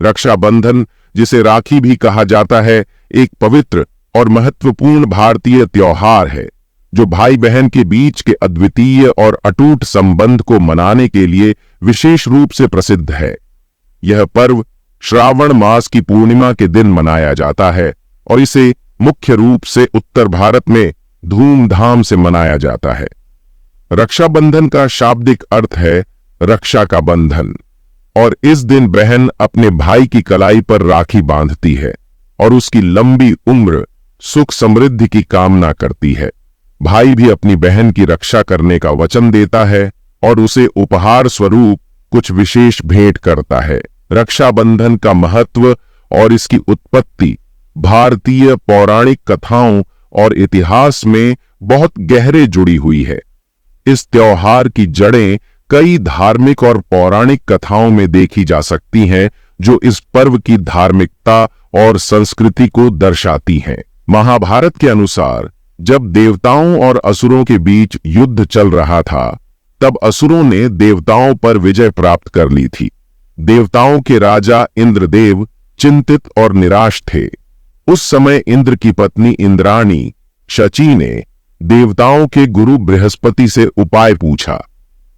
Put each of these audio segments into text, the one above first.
रक्षाबंधन, जिसे राखी भी कहा जाता है, एक पवित्र और महत्वपूर्ण भारतीय त्योहार है जो भाई बहन के बीच के अद्वितीय और अटूट संबंध को मनाने के लिए विशेष रूप से प्रसिद्ध है। यह पर्व श्रावण मास की पूर्णिमा के दिन मनाया जाता है और इसे मुख्य रूप से उत्तर भारत में धूमधाम से मनाया जाता है। रक्षाबंधन का शाब्दिक अर्थ है रक्षा का बंधन, और इस दिन बहन अपने भाई की कलाई पर राखी बांधती है और उसकी लंबी उम्र, सुख समृद्धि की कामना करती है। भाई भी अपनी बहन की रक्षा करने का वचन देता है और उसे उपहार स्वरूप कुछ विशेष भेंट करता है। रक्षाबंधन का महत्व और इसकी उत्पत्ति भारतीय पौराणिक कथाओं और इतिहास में बहुत गहरे जुड़ी हुई है। इस त्योहार की जड़ें कई धार्मिक और पौराणिक कथाओं में देखी जा सकती हैं, जो इस पर्व की धार्मिकता और संस्कृति को दर्शाती हैं। महाभारत के अनुसार जब देवताओं और असुरों के बीच युद्ध चल रहा था, तब असुरों ने देवताओं पर विजय प्राप्त कर ली थी। देवताओं के राजा इंद्रदेव चिंतित और निराश थे। उस समय इंद्र की पत्नी इंद्राणी शची ने देवताओं के गुरु बृहस्पति से उपाय पूछा।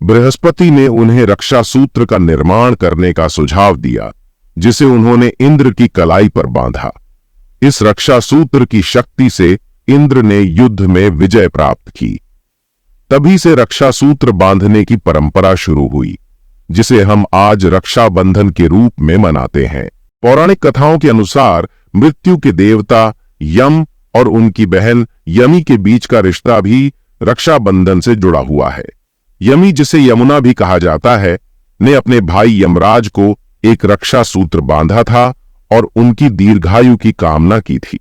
बृहस्पति ने उन्हें रक्षा सूत्र का निर्माण करने का सुझाव दिया, जिसे उन्होंने इंद्र की कलाई पर बांधा। इस रक्षा सूत्र की शक्ति से इंद्र ने युद्ध में विजय प्राप्त की। तभी से रक्षा सूत्र बांधने की परंपरा शुरू हुई, जिसे हम आज रक्षाबंधन के रूप में मनाते हैं। पौराणिक कथाओं के अनुसार मृत्यु के देवता यम और उनकी बहन यमी के बीच का रिश्ता भी रक्षाबंधन से जुड़ा हुआ है। यमी, जिसे यमुना भी कहा जाता है, ने अपने भाई यमराज को एक रक्षा सूत्र बांधा था और उनकी दीर्घायु की कामना की थी।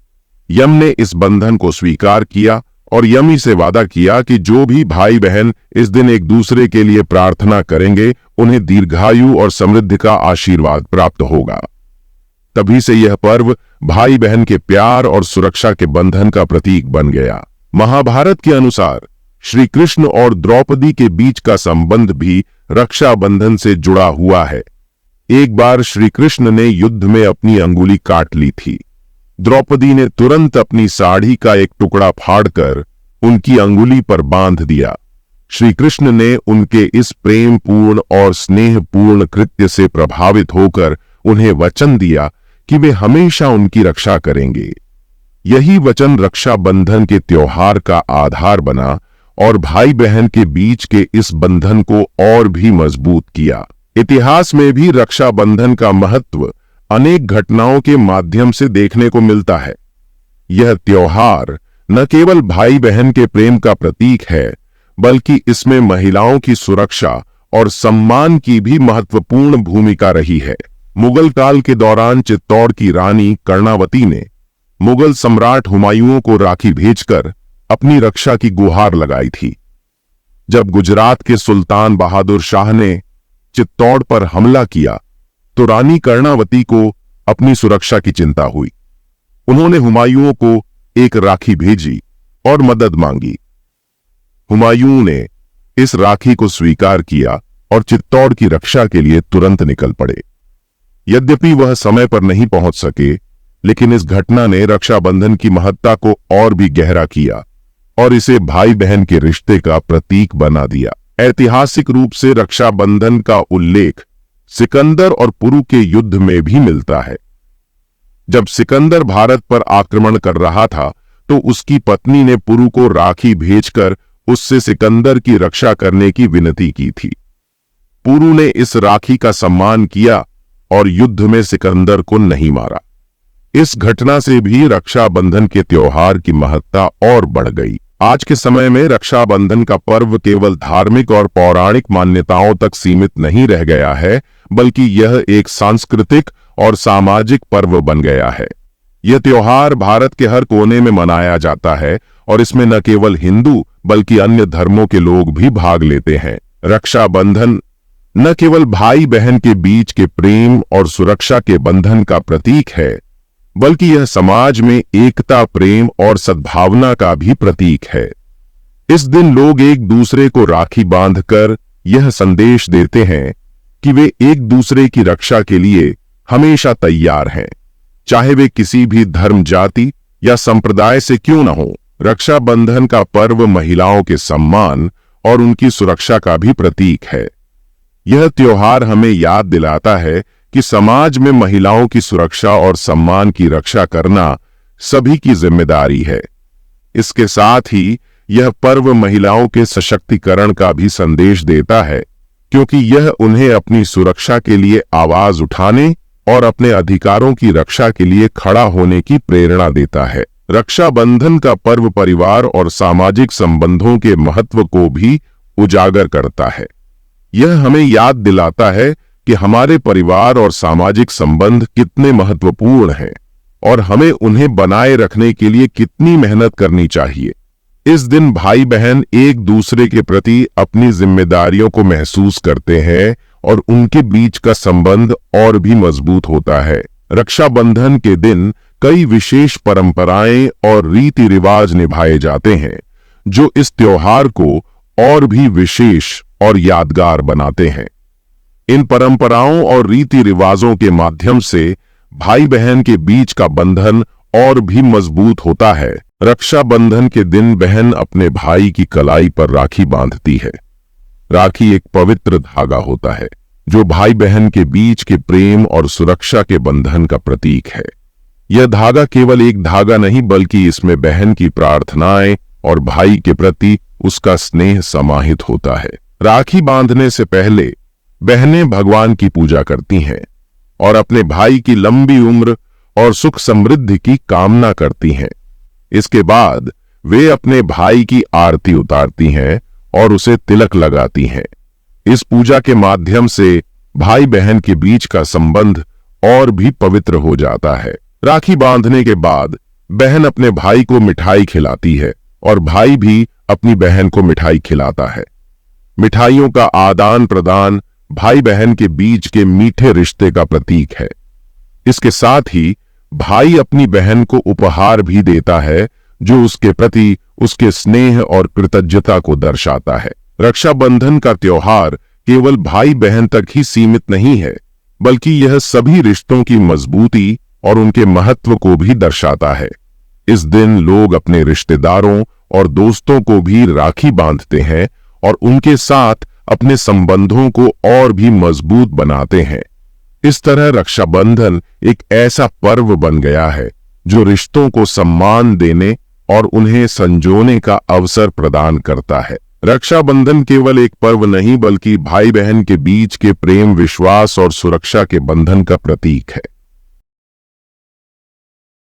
यम ने इस बंधन को स्वीकार किया और यमी से वादा किया कि जो भी भाई बहन इस दिन एक दूसरे के लिए प्रार्थना करेंगे, उन्हें दीर्घायु और समृद्धि का आशीर्वाद प्राप्त होगा। तभी से यह पर्व भाई बहन के प्यार और सुरक्षा के बंधन का प्रतीक बन गया। महाभारत के अनुसार श्री कृष्ण और द्रौपदी के बीच का संबंध भी रक्षाबंधन से जुड़ा हुआ है। एक बार श्री कृष्ण ने युद्ध में अपनी अंगुली काट ली थी। द्रौपदी ने तुरंत अपनी साड़ी का एक टुकड़ा फाड़कर उनकी अंगुली पर बांध दिया। श्री कृष्ण ने उनके इस प्रेमपूर्ण और स्नेहपूर्ण कृत्य से प्रभावित होकर उन्हें वचन दिया कि वे हमेशा उनकी रक्षा करेंगे। यही वचन रक्षाबंधन के त्योहार का आधार बना और भाई बहन के बीच के इस बंधन को और भी मजबूत किया। इतिहास में भी रक्षाबंधन का महत्व अनेक घटनाओं के माध्यम से देखने को मिलता है। यह त्योहार न केवल भाई बहन के प्रेम का प्रतीक है, बल्कि इसमें महिलाओं की सुरक्षा और सम्मान की भी महत्वपूर्ण भूमिका रही है। मुगल काल के दौरान चित्तौड़ की रानी कर्णावती ने मुगल सम्राट हुमायूं को राखी भेजकर अपनी रक्षा की गुहार लगाई थी। जब गुजरात के सुल्तान बहादुर शाह ने चित्तौड़ पर हमला किया, तो रानी कर्णावती को अपनी सुरक्षा की चिंता हुई। उन्होंने हुमायूं को एक राखी भेजी और मदद मांगी। हुमायूं ने इस राखी को स्वीकार किया और चित्तौड़ की रक्षा के लिए तुरंत निकल पड़े। यद्यपि वह समय पर नहीं पहुंच सके, लेकिन इस घटना ने रक्षाबंधन की महत्ता को और भी गहरा किया और इसे भाई बहन के रिश्ते का प्रतीक बना दिया। ऐतिहासिक रूप से रक्षाबंधन का उल्लेख सिकंदर और पुरु के युद्ध में भी मिलता है। जब सिकंदर भारत पर आक्रमण कर रहा था, तो उसकी पत्नी ने पुरु को राखी भेजकर उससे सिकंदर की रक्षा करने की विनती की थी। पुरु ने इस राखी का सम्मान किया और युद्ध में सिकंदर को नहीं मारा। इस घटना से भी रक्षाबंधन के त्योहार की महत्ता और बढ़ गई। आज के समय में रक्षाबंधन का पर्व केवल धार्मिक और पौराणिक मान्यताओं तक सीमित नहीं रह गया है, बल्कि यह एक सांस्कृतिक और सामाजिक पर्व बन गया है। यह त्योहार भारत के हर कोने में मनाया जाता है और इसमें न केवल हिंदू बल्कि अन्य धर्मों के लोग भी भाग लेते हैं। रक्षाबंधन न केवल भाई बहन के बीच के प्रेम और सुरक्षा के बंधन का प्रतीक है, बल्कि यह समाज में एकता, प्रेम और सद्भावना का भी प्रतीक है। इस दिन लोग एक दूसरे को राखी बांधकर यह संदेश देते हैं कि वे एक दूसरे की रक्षा के लिए हमेशा तैयार हैं, चाहे वे किसी भी धर्म, जाति या संप्रदाय से क्यों न हो। रक्षाबंधन का पर्व महिलाओं के सम्मान और उनकी सुरक्षा का भी प्रतीक है। यह त्योहार हमें याद दिलाता है कि समाज में महिलाओं की सुरक्षा और सम्मान की रक्षा करना सभी की जिम्मेदारी है। इसके साथ ही यह पर्व महिलाओं के सशक्तिकरण का भी संदेश देता है, क्योंकि यह उन्हें अपनी सुरक्षा के लिए आवाज उठाने और अपने अधिकारों की रक्षा के लिए खड़ा होने की प्रेरणा देता है। रक्षाबंधन का पर्व परिवार और सामाजिक संबंधों के महत्व को भी उजागर करता है। यह हमें याद दिलाता है कि हमारे परिवार और सामाजिक संबंध कितने महत्वपूर्ण हैं और हमें उन्हें बनाए रखने के लिए कितनी मेहनत करनी चाहिए। इस दिन भाई बहन एक दूसरे के प्रति अपनी जिम्मेदारियों को महसूस करते हैं और उनके बीच का संबंध और भी मजबूत होता है। रक्षाबंधन के दिन कई विशेष परंपराएं और रीति रिवाज निभाए जाते हैं, जो इस त्योहार को और भी विशेष और यादगार बनाते हैं। इन परंपराओं और रीति रिवाजों के माध्यम से भाई बहन के बीच का बंधन और भी मजबूत होता है। रक्षाबंधन के दिन बहन अपने भाई की कलाई पर राखी बांधती है। राखी एक पवित्र धागा होता है, जो भाई बहन के बीच के प्रेम और सुरक्षा के बंधन का प्रतीक है। यह धागा केवल एक धागा नहीं, बल्कि इसमें बहन की प्रार्थनाएं और भाई के प्रति उसका स्नेह समाहित होता है। राखी बांधने से पहले बहनें भगवान की पूजा करती हैं और अपने भाई की लंबी उम्र और सुख समृद्धि की कामना करती हैं। इसके बाद वे अपने भाई की आरती उतारती हैं और उसे तिलक लगाती हैं। इस पूजा के माध्यम से भाई बहन के बीच का संबंध और भी पवित्र हो जाता है। राखी बांधने के बाद बहन अपने भाई को मिठाई खिलाती है और भाई भी अपनी बहन को मिठाई खिलाता है। मिठाइयों का आदान प्रदान भाई बहन के बीच के मीठे रिश्ते का प्रतीक है। इसके साथ ही भाई अपनी बहन को उपहार भी देता है, जो उसके प्रति उसके स्नेह और कृतज्ञता को दर्शाता है। रक्षाबंधन का त्योहार केवल भाई बहन तक ही सीमित नहीं है, बल्कि यह सभी रिश्तों की मजबूती और उनके महत्व को भी दर्शाता है। इस दिन लोग अपने रिश्तेदारों और दोस्तों को भी राखी बांधते हैं और उनके साथ अपने संबंधों को और भी मजबूत बनाते हैं। इस तरह रक्षाबंधन एक ऐसा पर्व बन गया है जो रिश्तों को सम्मान देने और उन्हें संजोने का अवसर प्रदान करता है। रक्षाबंधन केवल एक पर्व नहीं, बल्कि भाई बहन के बीच के प्रेम, विश्वास और सुरक्षा के बंधन का प्रतीक है।